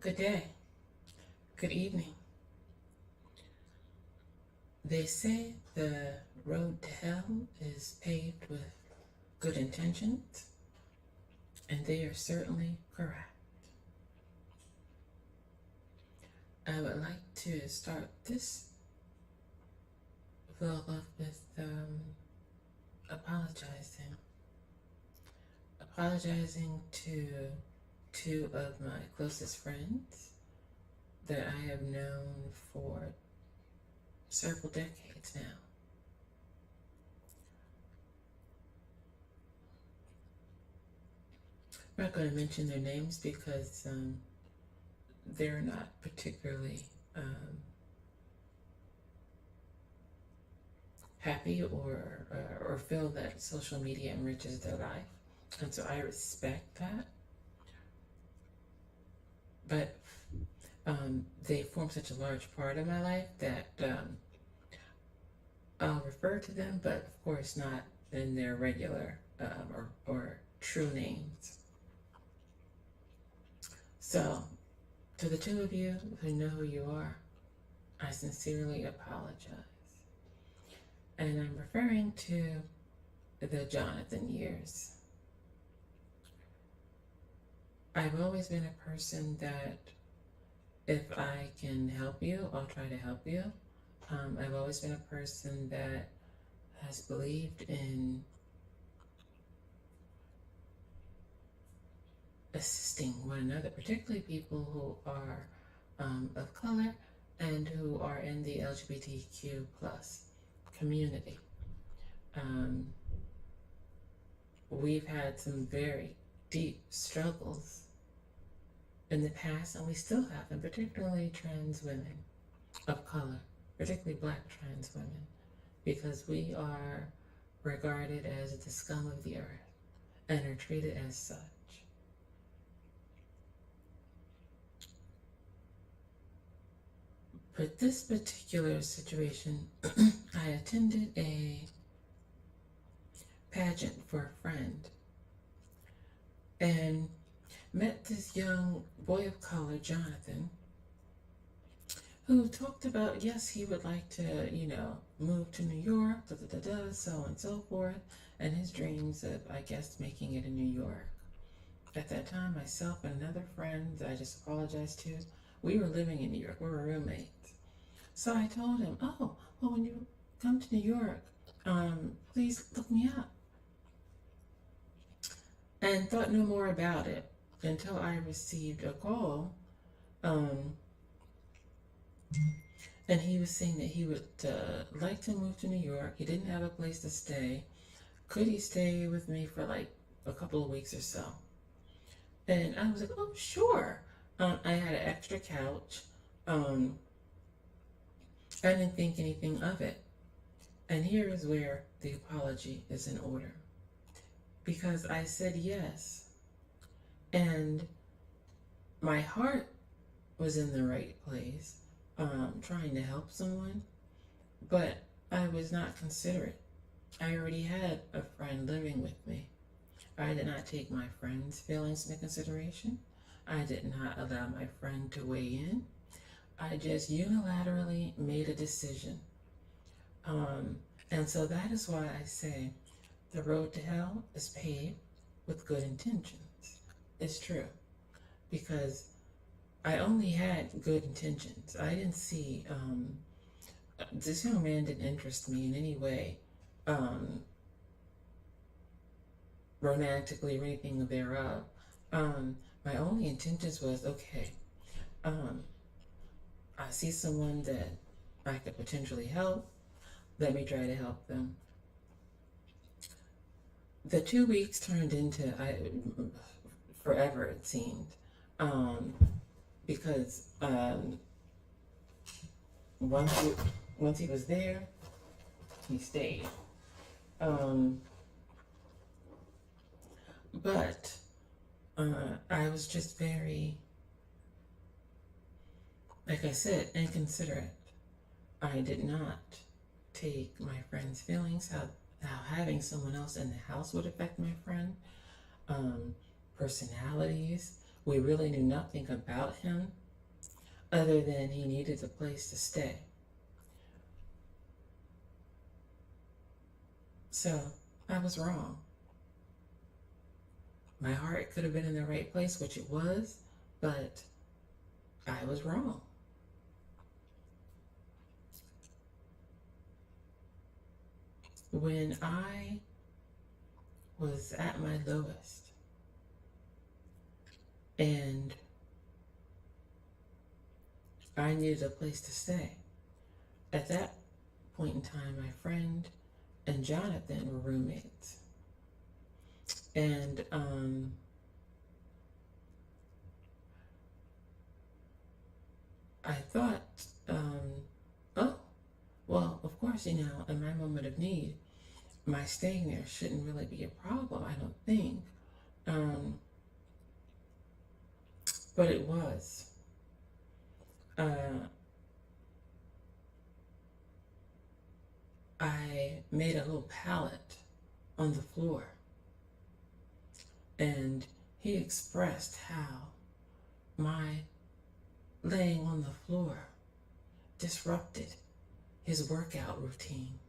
Good day, good evening. They say the road to hell is paved with good intentions, and they are certainly correct. I would like to start this vlog off with apologizing. Apologizing to two of my closest friends that I have known for several decades now. I'm not going to mention their names because they're not particularly happy or feel that social media enriches their life, and so I respect that. But they form such a large part of my life that I'll refer to them, but of course not in their regular or true names. So, to the two of you who know who you are, I sincerely apologize. And I'm referring to the Jonathan years. I've always been a person that if I can help you, I'll try to help you. I've always been a person that has believed in assisting one another, particularly people who are of color and who are in the LGBTQ plus community. We've had some very deep struggles in the past, and we still have them, particularly trans women of color, particularly Black trans women, because we are regarded as the scum of the earth and are treated as such. But this particular situation, I attended a pageant for a friend and met this young boy of color, Jonathan, who talked about, yes, he would like to, move to New York, so on and so forth, and his dreams of, I guess, making it in New York. At that time, myself and another friend that I just apologized to, we were living in New York. We were roommates. So I told him, oh, well, when you come to New York, please look me up. And thought no more about it until I received a call. And he was saying that he would like to move to New York. He didn't have a place to stay. Could he stay with me for like a couple of weeks or so? And I was like, oh, sure. I had an extra couch. I didn't think anything of it. And here is where the apology is in order. Because I said yes. And my heart was in the right place, trying to help someone, but I was not considerate. I already had a friend living with me. I did not take my friend's feelings into consideration. I did not allow my friend to weigh in. I just unilaterally made a decision. And so that is why I say the road to hell is paved with good intentions. It's true. Because I only had good intentions. I didn't see, this young man didn't interest me in any way, romantically or anything thereof. My only intentions was, okay, I see someone that I could potentially help. Let me try to help them. The 2 weeks turned into forever, it seemed, because once he was there, he stayed. But I was just very, like I said, inconsiderate. I did not take my friend's feelings, how having someone else in the house would affect my friend, personalities, We really knew nothing about him other than he needed a place to stay. So I was wrong. My heart could have been in the right place, which it was, but I was wrong. When I was at my lowest and I needed a place to stay, at that point in time, my friend and Jonathan were roommates. And I thought, oh, well, of course, in my moment of need, my staying there shouldn't really be a problem, I don't think. But it was. I made a little pallet on the floor, and he expressed how my laying on the floor disrupted his workout routine.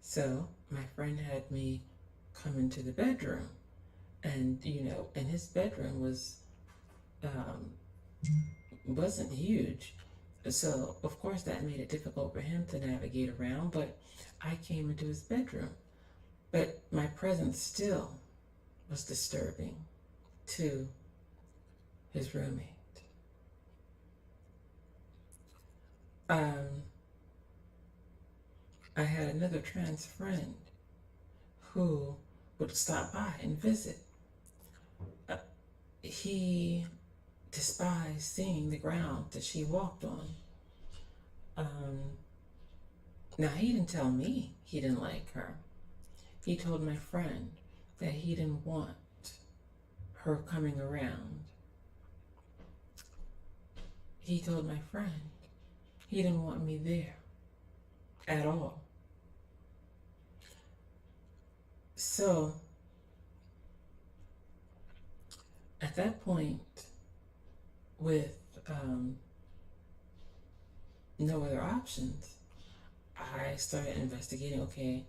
So my friend had me come into the bedroom, and and his bedroom wasn't huge, so of course that made it difficult for him to navigate around. But I came into his bedroom, but my presence still was disturbing to his roommate. I had another trans friend who would stop by and visit. He despised seeing the ground that she walked on. Now, he didn't tell me he didn't like her. He told my friend that he didn't want her coming around. He told my friend he didn't want me there at all. So, at that point, with no other options, I started investigating, okay,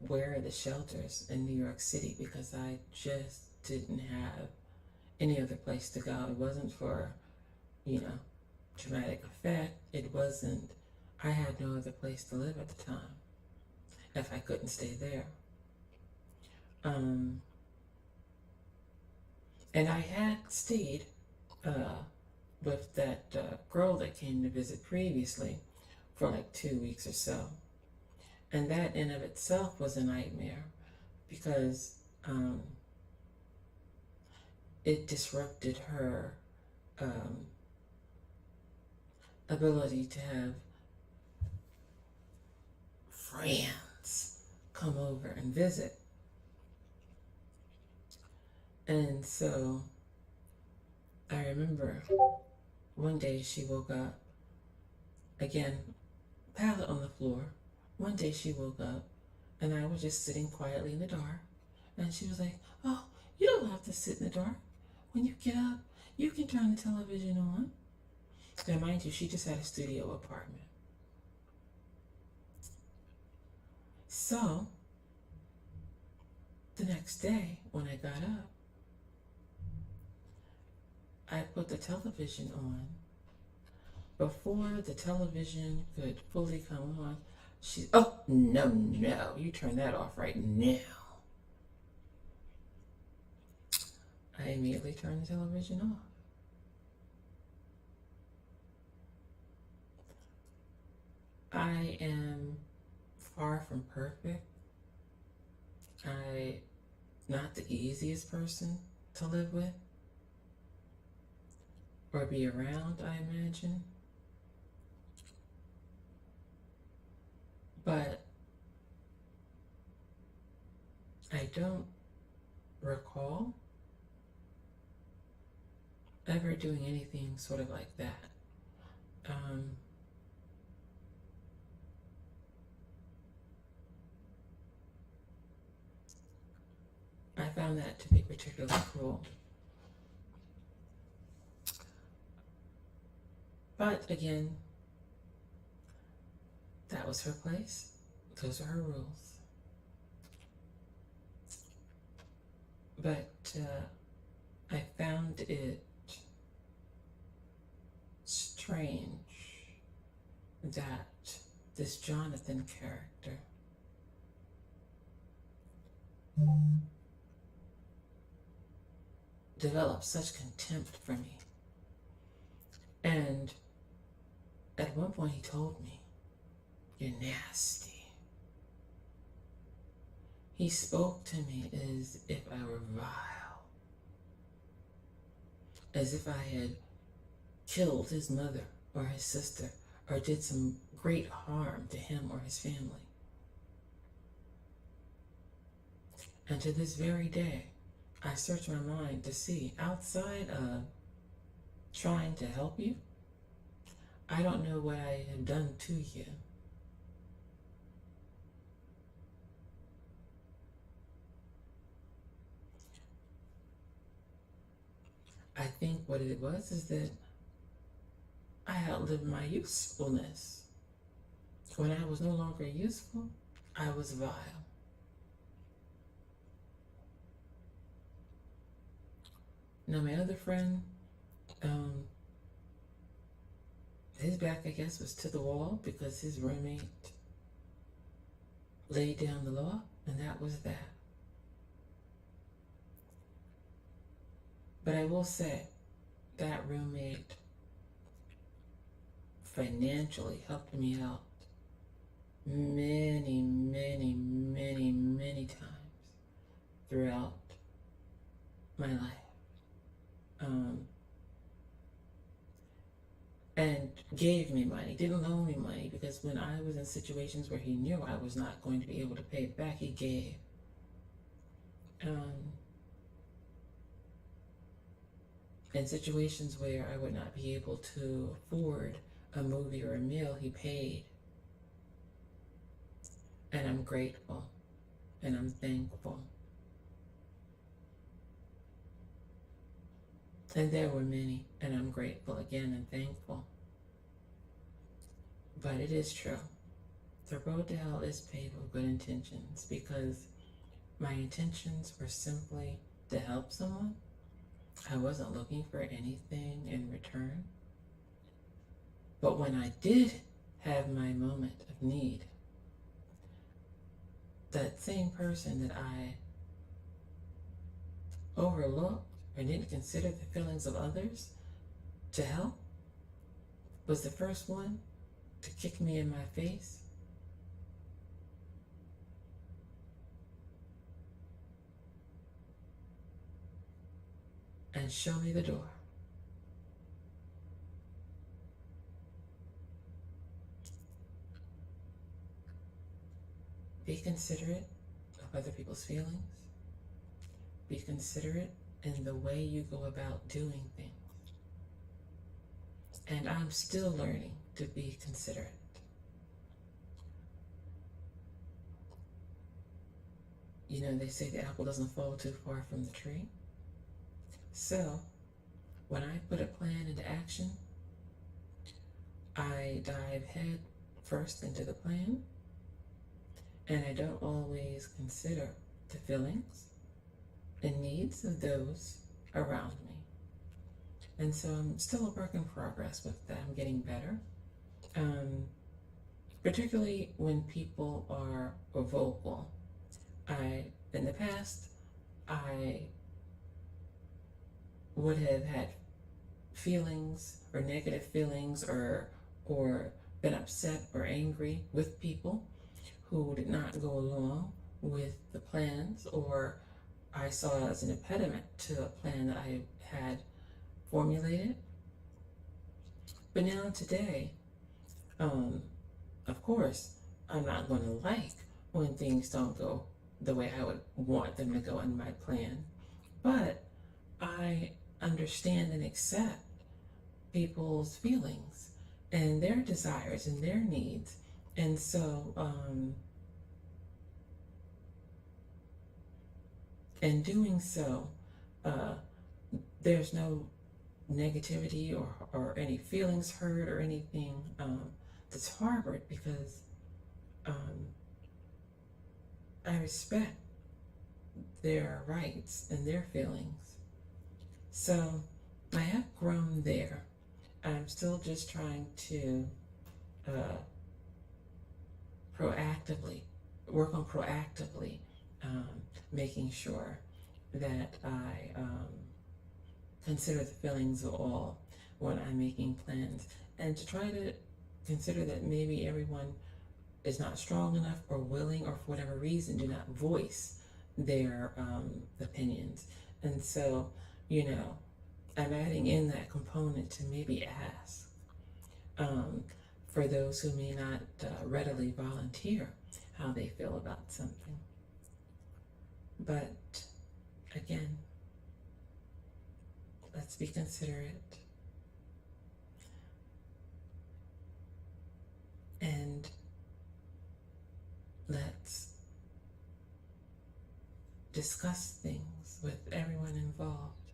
where are the shelters in New York City? Because I just didn't have any other place to go. It wasn't for, dramatic effect. It wasn't, I had no other place to live at the time if I couldn't stay there. And I had stayed with that girl that came to visit previously for like 2 weeks or so. And that in of itself was a nightmare because it disrupted her ability to have friends come over and visit. And so I remember one day she woke up, again, pallet on the floor. One day she woke up and I was just sitting quietly in the dark. And she was like, "Oh, you don't have to sit in the dark. When you get up, you can turn the television on." Now, mind you, she just had a studio apartment. So, the next day when I got up, I put the television on. Before the television could fully come on, oh, no, you turn that off right now. I immediately turned the television off. I am far from perfect. I'm not the easiest person to live with or be around, I imagine. But I don't recall ever doing anything sort of like that. I found that to be particularly cruel. But again, that was her place. Those are her rules. But I found it strange that this Jonathan character developed such contempt for me. And at one point he told me, "You're nasty." He spoke to me as if I were vile, as if I had killed his mother or his sister or did some great harm to him or his family. And to this very day, I search my mind to see, outside of trying to help you, I don't know what I have done to you. I think what it was is that I outlived my usefulness. When I was no longer useful, I was vile. Now my other friend, his back, I guess, was to the wall because his roommate laid down the law, and that was that. But I will say, that roommate financially helped me out many, many, many, many times throughout my life. And gave me money, didn't loan me money, because when I was in situations where he knew I was not going to be able to pay it back, he gave. In situations where I would not be able to afford a movie or a meal, he paid. And I'm grateful, and I'm thankful. And there were many, and I'm grateful again and thankful. But it is true. The road to hell is paved with good intentions, because my intentions were simply to help someone. I wasn't looking for anything in return. But when I did have my moment of need, that same person that I overlooked or didn't consider the feelings of others to help was the first one to kick me in my face and show me the door. Be considerate of other people's feelings. Be considerate in the way you go about doing things. And I'm still learning to be considerate. You know, they say the apple doesn't fall too far from the tree. So, when I put a plan into action, I dive head first into the plan, and I don't always consider the feelings and needs of those around me. And so I'm still a work in progress with that. I'm getting better. Particularly when people are vocal. In the past, I would have had feelings or negative feelings or been upset or angry with people who did not go along with the plans, or I saw as an impediment to a plan that I had formulated. But now today, of course, I'm not going to like when things don't go the way I would want them to go in my plan. But I understand and accept people's feelings and their desires and their needs. And so in doing so, uh, there's no negativity or any feelings hurt or anything that's harbored, because um, I respect their rights and their feelings. So I have grown there. I'm still just trying to uh, proactively work on proactively um, making sure that I consider the feelings of all when I'm making plans, and to try to consider that maybe everyone is not strong enough or willing, or for whatever reason do not voice their opinions. And so, I'm adding in that component to maybe ask um, for those who may not readily volunteer how they feel about something. But again, let's be considerate and let's discuss things with everyone involved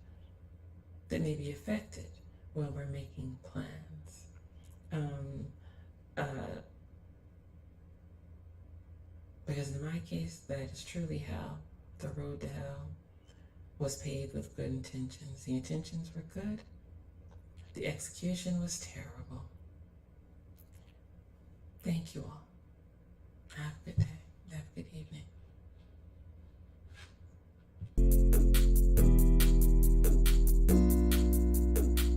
that may be affected when we're making plans. Because in my case, that is truly how the road to hell was paved with good intentions. The intentions were good, the execution was terrible. Thank you all. Have a good day. Have a good evening.